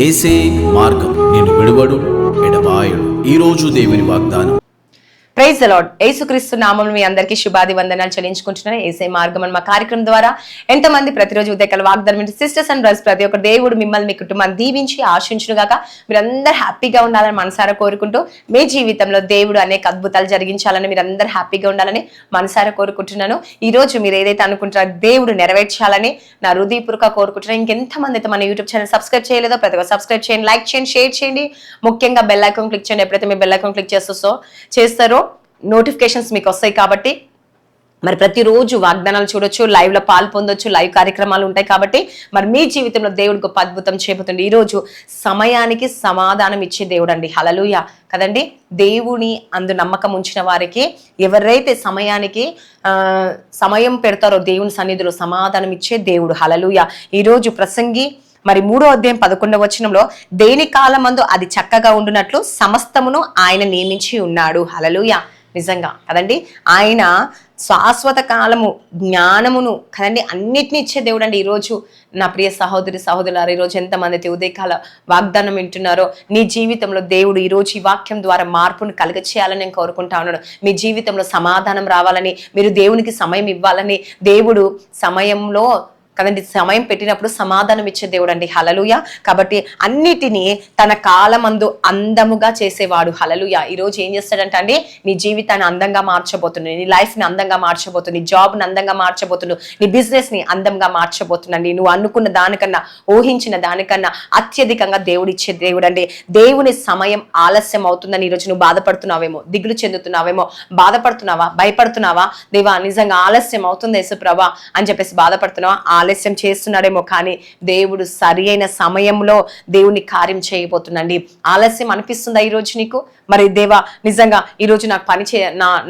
యేసే మార్గం, నేను విడువడు ఎడబాయడు. ఈరోజు దేవుని వాగ్దానం. Praise the lord. యేసుక్రీస్తు నామమున మీ అందరికీ శుభాది వందనాలు చెల్లించుకుంటున్నాను. యేసే మార్గం అని మా కార్యక్రమం ద్వారా ఎంతమంది ప్రతిరోజు ఉదయకాల వాగ్దానం సిస్టర్స్ అండ్ బ్రదర్స్ ప్రతి ఒక్క దేవుడు మిమ్మల్ని మీ కుటుంబాన్ని దీవించి ఆశించును గాక. మీరందరూ హ్యాపీగా ఉండాలని మనసారా కోరుకుంటూ మీ జీవితంలో దేవుడు అనేక అద్భుతాలు జరిగించాలని, మీరందరూ హ్యాపీగా ఉండాలని మనసారా కోరుకుంటున్నాను. ఈ రోజు మీరు ఏదైతే అనుకుంటారో దేవుడు నెరవేర్చాలని నా హృదయపూర్వక కోరుకుంటున్నాను. ఇంకెంతమంది అయితే మన యూట్యూబ్ ఛానల్ సబ్స్క్రైబ్ చేయలేదో ప్రతి ఒక్క సబ్స్క్రైబ్ చేయండి, లైక్ చేయండి, షేర్ చేయండి. ముఖ్యంగా బెల్ ఐకాన్ క్లిక్ చేయండి. ఎప్పుడైతే మీ బెల్ ఐకాన్ క్లిక్ చేస్తారో నోటిఫికేషన్స్ మీకు వస్తాయి. కాబట్టి మరి ప్రతిరోజు వాగ్దానాలు చూడొచ్చు, లైవ్ లో పాలు పొందొచ్చు, లైవ్ కార్యక్రమాలు ఉంటాయి. కాబట్టి మరి మీ జీవితంలో దేవుడు గొప్ప అద్భుతం చేయబోతుంది. ఈరోజు సమయానికి సమాధానం ఇచ్చే దేవుడు అండి. హల్లెలూయా కదండి. దేవుని అందు నమ్మకం ఉంచిన వారికి ఎవరైతే సమయానికి సమయం పెడతారో దేవుని సన్నిధిలో సమాధానం ఇచ్చే దేవుడు. హల్లెలూయా. ఈరోజు ప్రసంగి మరి 3వ అధ్యాయం 11వ వచనంలో దేని కాలమందు అది చక్కగా ఉండునట్లు సమస్తమును ఆయన నియమించి ఉన్నాడు. హల్లెలూయా. నిజంగా కదండి. ఆయన శాశ్వత కాలము జ్ఞానమును కదండి అన్నిటిని ఇచ్చే దేవుడు అండి. ఈరోజు నా ప్రియ సహోదరి సహోదరులారు, ఈరోజు ఎంతమంది అయితే ఉదయకాల వాగ్దానం వింటున్నారో నీ జీవితంలో దేవుడు ఈరోజు ఈ వాక్యం ద్వారా మార్పును కలుగ చేయాలని నేను కోరుకుంటా ఉన్నాను. మీ జీవితంలో సమాధానం రావాలని, మీరు దేవునికి సమయం ఇవ్వాలని, దేవుడు సమయంలో కదండి సమయం పెట్టినప్పుడు సమాధానం ఇచ్చే దేవుడు అండి. హల్లెలూయా. కాబట్టి అన్నిటినీ తన కాలమందు అందముగా చేసేవాడు. హల్లెలూయా. ఈరోజు ఏం చేస్తాడంటే అండి, నీ జీవితాన్ని అందంగా మార్చబోతున్నాడు, నీ లైఫ్ ని అందంగా మార్చబోతుంది, నీ జాబ్ ని అందంగా మార్చబోతున్నాడు, నీ బిజినెస్ ని అందంగా మార్చబోతుందండి. నువ్వు అనుకున్న దానికన్నా, ఊహించిన దానికన్నా అత్యధికంగా దేవుడు ఇచ్చే దేవుడు అండి. దేవుని సమయం ఆలస్యం అవుతుందని ఈరోజు నువ్వు బాధపడుతున్నావేమో, దిగులు చెందుతున్నావేమో, బాధపడుతున్నావా, భయపడుతున్నావా, దేవా నిజంగా ఆలస్యం అవుతుంది యేసుప్రభా అని చెప్పేసి బాధపడుతున్నావా, ఆలస్యం చేస్తున్నాడేమో. కానీ దేవుడు సరి అయిన సమయంలో దేవుని కార్యం చేయబోతుందండి. ఆలస్యం అనిపిస్తుందా ఈరోజు నీకు? మరి దేవా నిజంగా ఈరోజు నాకు పని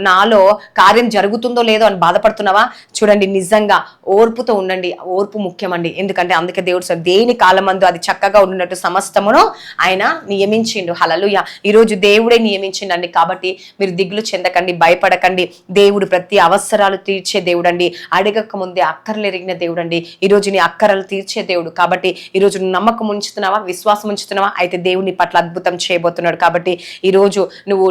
నాలో కార్యం జరుగుతుందో లేదో అని బాధపడుతున్నావా? చూడండి, నిజంగా ఓర్పుతో ఉండండి. ఓర్పు ముఖ్యమండి. ఎందుకంటే అందుకే దేవుడు దేని కాలమందు అది చక్కగా ఉండినట్టు సమస్తమును ఆయన నియమించిండు. హల్లెలూయా. ఈరోజు దేవుడే నియమించిండండి. కాబట్టి మీరు దిగులు చెందకండి, భయపడకండి. దేవుడు ప్రతి అవసరాలు తీర్చే దేవుడు అండి. అడగక ముందే అక్కర్లు ఎరిగిన దేవుడు అండి. ఈరోజు నీ అక్కరలు తీర్చే దేవుడు. కాబట్టి ఈరోజు నమ్మకం ఉంచుతున్నావా, విశ్వాసం ఉంచుతున్నావా? అయితే దేవుని పట్ల అద్భుతం చేయబోతున్నాడు. కాబట్టి ఈరోజు నువ్వు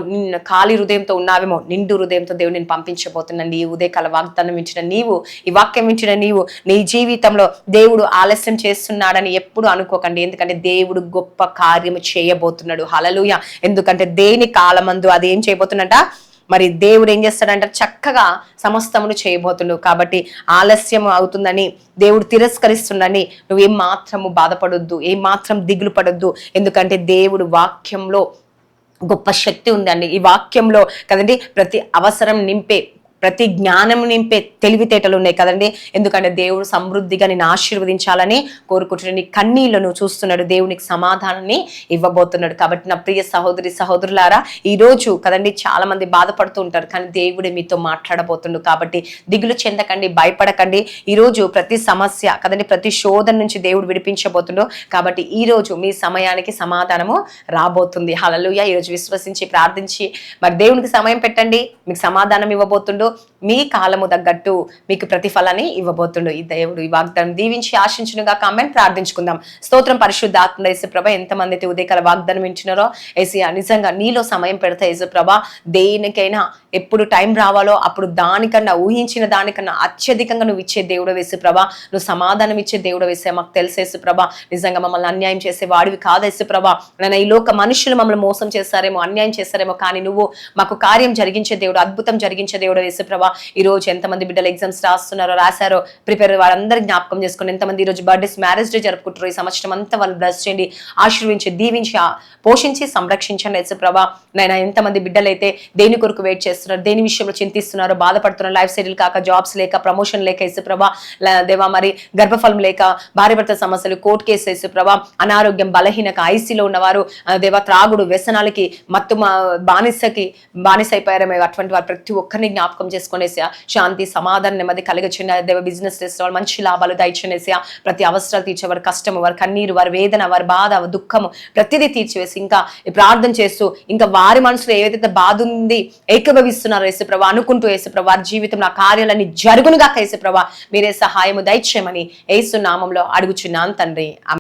ఖాళీ హృదయంతో ఉన్నావేమో, నిండు హృదయంతో దేవుడు నేను పంపించబోతున్నాను. ఈ ఉదయకాల వాగ్దానం వించిన నీవు, ఈ వాక్యం వించిన నీవు, నీ జీవితంలో దేవుడు ఆలస్యం చేస్తున్నాడని ఎప్పుడు అనుకోకండి. ఎందుకంటే దేవుడు గొప్ప కార్యము చేయబోతున్నాడు. హల్లెలూయా. ఎందుకంటే దేని కాలమందు అది ఏం చేయబోతున్నట, మరి దేవుడు ఏం చేస్తాడంటే చక్కగా సమస్తమును చేయబోతున్నాడు. కాబట్టి ఆలస్యం అవుతుందని, దేవుడు తిరస్కరిస్తుండని నువ్వు ఏం మాత్రము బాధపడొద్దు, ఏం మాత్రం దిగులు పడొద్దు. ఎందుకంటే దేవుడు వాక్యంలో గొప్ప శక్తి ఉందండి. ఈ వాక్యంలో కదండి ప్రతి అవసరం నింపే, ప్రతి జ్ఞానం నింపే తెలివితేటలు ఉన్నాయి కదండి. ఎందుకంటే దేవుడు సమృద్ధిగా నేను ఆశీర్వదించాలని కోరుకుంటున్నాడు. నీ కన్నీళ్లను చూస్తున్నాడు, దేవునికి సమాధానాన్ని ఇవ్వబోతున్నాడు. కాబట్టి నా ప్రియ సహోదరి సహోదరులారా, ఈరోజు కదండి చాలా మంది బాధపడుతూ ఉంటారు, కానీ దేవుడే మీతో మాట్లాడబోతున్నాడు. కాబట్టి దిగులు చెందకండి, భయపడకండి. ఈరోజు ప్రతి సమస్య కదండి, ప్రతి శోధన నుంచి దేవుడు విడిపించబోతున్నాడు. కాబట్టి ఈరోజు మీ సమయానికి సమాధానము రాబోతుంది. హల్లెలూయా. ఈరోజు విశ్వసించి ప్రార్థించి మరి దేవునికి సమయం పెట్టండి, మీకు సమాధానం ఇవ్వబోతుండు. మీ కాలము తగ్గట్టు మీకు ప్రతిఫలాన్ని ఇవ్వబోతుండు. ఈ దేవుడు ఈ వాగ్దానం దీవించి ఆశించునుగా. కామెంట్ ప్రార్థించుకుందాం. స్తోత్రం పరిశుద్ధాత్మ యేసుప్రభ, ఎంతమంది అయితే ఉదయకాల వాగ్దానం వింటున్నారో యేసయ్యా, నిజంగా నీలో సమయం పెడతా యేసుప్రభ. దేనికైనా ఎప్పుడు టైం రావాలో అప్పుడు దానికన్నా, ఊహించిన దానికన్నా అత్యధికంగా నువ్వు ఇచ్చే దేవుడు యేసుప్రభ. నువ్వు సమాధానం ఇచ్చే దేవుడు యేసయ్యా. మాకు తెలుసు యేసుప్రభ, నిజంగా మమ్మల్ని అన్యాయం చేసే వాడివి కాదు యేసుప్రభ. నేను ఈ లోక మనుషులు మమ్మల్ని మోసం చేస్తారేమో, అన్యాయం చేస్తారేమో, కానీ నువ్వు మాకు కార్యం జరిగించే దేవుడు, అద్భుతం జరిగించే దేవుడు యేసుప్రభ. ఈ రోజు ఎంతమంది బిడ్డలు ఎగ్జామ్స్ రాశారో, ప్రిపేర్ వారందరూ జ్ఞాపకం చేసుకుని, ఎంతమంది ఈ రోజు బర్త్డేస్, మ్యారేజ్ డే జరుపుకుంటారు. ఈ సంవత్సరం అంతా వాళ్ళు బ్లెస్ చేయండి, ఆశీర్వించి, దీవించి, పోషించి, సంరక్షించండి యేసుప్రభ. నైనా ఎంతమంది బిడ్డలైతే దేని కొరకు వెయిట్ చేస్తున్నారు, దేని విషయంలో చింతిస్తున్నారు, బాధపడుతున్నారు, లైఫ్ సెటిల్ కాక, జాబ్స్ లేక, ప్రమోషన్ లేక యేసుప్రభ, దేవా మరి గర్భఫలం లేక, భార్య భర్త సమస్యలు, కోర్టు కేసు యేసుప్రభ, అనారోగ్యం, బలహీనక, ఐసీలో ఉన్నవారు, దేవా త్రాగుడు, వ్యసనాలకి, మత్తు బానిస అయిపోయారేమో, అటువంటి వారు ప్రతి ఒక్కరిని జ్ఞాపకం చేసుకునేసా. శాంతి, సమాధానం, నెమ్మది కలిగొచ్చిన దేవ. బిజినెస్ చేసే వాళ్ళు మంచి లాభాలు దయచేసేసా. ప్రతి అవసరాలు తీర్చే, వారి కష్టము, వారి కన్నీరు, వారి వేదన, వారి బాధ, దుఃఖము ప్రతిదీ తీర్చివేసి, ఇంకా ప్రార్థన చేస్తూ, ఇంకా వారి మనసులో ఏదైతే బాధ ఉంది ఏకీభవిస్తున్నారో యేసుప్రభ అనుకుంటూ, యేసుప్రభ వారి జీవితంలో ఆ కార్యాలన్నీ జరుగునుగాక యేసుప్రభ. మీరే సహాయము దయచేయమని యేసు నామంలో అడుగుచున్నాను తండ్రి.